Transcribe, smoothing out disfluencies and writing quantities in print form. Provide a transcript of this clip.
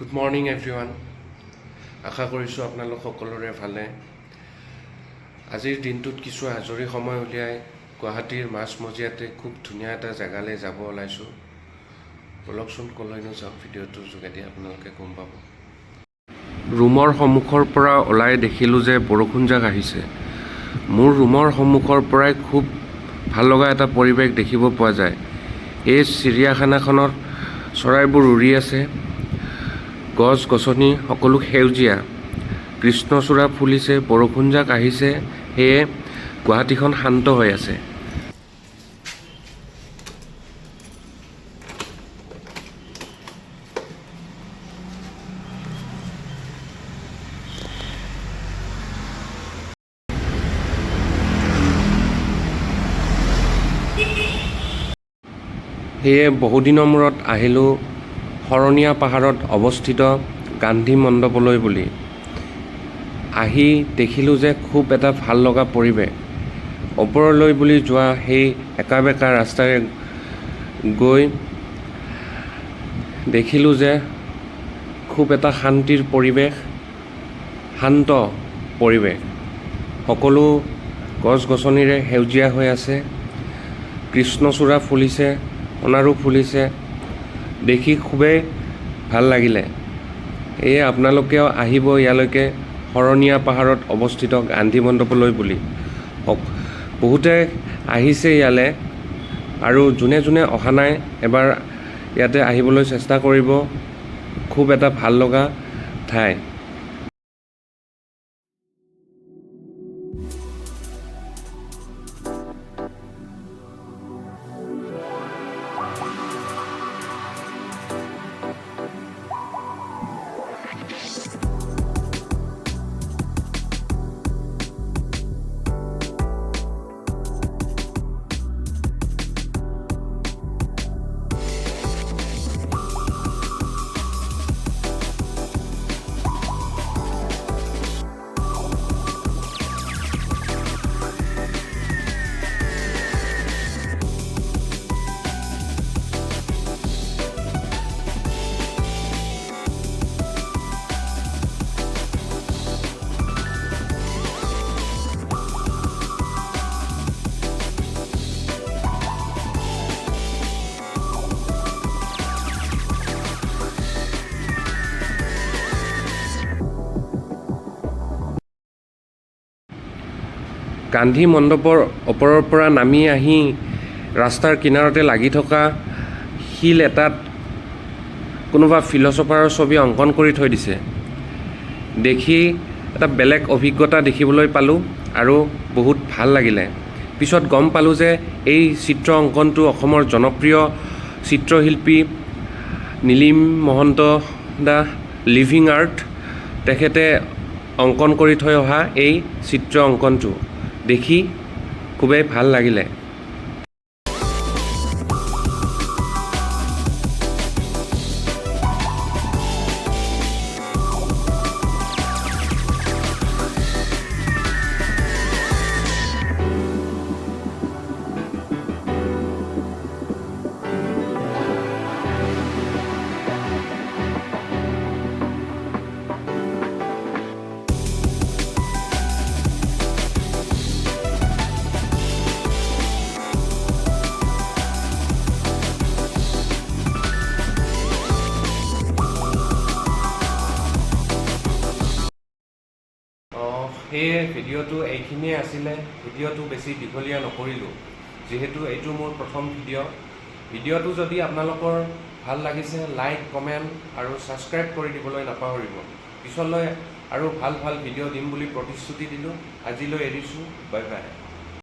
Good morning everyone. আশা কৰিছোঁ আপোনালোক সকলোৰে ভালে। আজিৰ দিনটোত কিছু আজৰি সময় উলিয়াই গুৱাহাটীৰ মাজমজিয়াতে খুব ধুনীয়া এটা জেগালৈ যাব ওলাইছোঁ। বলকচোন ক'লৈনো যাওঁ, ভিডিঅ'টোৰ যোগেদি আপোনালোকে গম পাব। ৰুমৰ সন্মুখৰ পৰা ওলাই দেখিলোঁ যে বৰষুণজাক আহিছে। মোৰ ৰুমৰ সন্মুখৰ পৰাই খুব ভাল লগা এটা পৰিৱেশ দেখিব পোৱা যায়। এই চিৰিয়াখানাখনত চৰাইবোৰ উৰি আছে, গছ গছনি সকলো সেউজীয়া, কৃষ্ণচূড়া ফুলিছে, বৰষুণজাক আহিছে, সেয়ে গুৱাহাটীখন শান্ত হৈ আছে। সেয়ে বহুদিনৰ মূৰত আহিলোঁ শৰণীয়া পাহাৰত অৱস্থিত গান্ধী মণ্ডপলৈ বুলি। আহি দেখিলোঁ যে খুব এটা ভাল লগা পৰিৱেশ। ওপৰলৈ বুলি যোৱা সেই একা বেকা ৰাস্তাৰে গৈ দেখিলোঁ যে খুব এটা শান্তিৰ পৰিৱেশ, শান্ত পৰিৱেশ। সকলো গছ গছনিৰে সেউজীয়া হৈ আছে, কৃষ্ণচূড়া ফুলিছে, সোণাৰু ফুলিছে, দেখি খুবেই ভাল লাগিলে। সেয়ে আপোনালোকেও আহিব ইয়ালৈকে, শৰণীয়া পাহাৰত অৱস্থিত গান্ধী মণ্ডপলৈ বুলি। বহুতে আহিছে ইয়ালৈ, আৰু যোনে যোনে অহা নাই এবাৰ ইয়াতে আহিবলৈ চেষ্টা কৰিব। খুব এটা ভাল লগা ঠাই। গান্ধী মণ্ডপৰ ওপৰৰ পৰা নামি আহি ৰাস্তাৰ কিনাৰতে লাগি থকা শিল এটাত কোনোবা ফিলচফাৰৰ ছবি অংকন কৰি থৈ দিছে। দেখি এটা বেলেগ অভিজ্ঞতা দেখিবলৈ পালোঁ আৰু বহুত ভাল লাগিলে। পিছত গম পালোঁ যে এই চিত্ৰ অংকনটো অসমৰ জনপ্ৰিয় চিত্ৰশিল্পী নীলিম মহন্ত দা লিভিং আৰ্ট, তেখেতে অংকন কৰি থৈ অহা এই চিত্ৰ অংকনটো দেখি খুবেই ভাল লাগিলে। সেয়ে ভিডিঅ'টো এইখিনিয়ে আছিলে। ভিডিঅ'টো বেছি দীঘলীয়া নকৰিলোঁ, যিহেতু এইটো মোৰ প্ৰথম ভিডিঅ'টো যদি আপোনালোকৰ ভাল লাগিছে, লাইক, কমেণ্ট আৰু ছাবস্ক্ৰাইব কৰি দিবলৈ নাপাহৰিব। পিছলৈ আৰু ভাল ভাল ভিডিঅ' দিম বুলি প্ৰতিশ্ৰুতি দিলোঁ। আজিলৈ এৰিছোঁ, বাই বাই।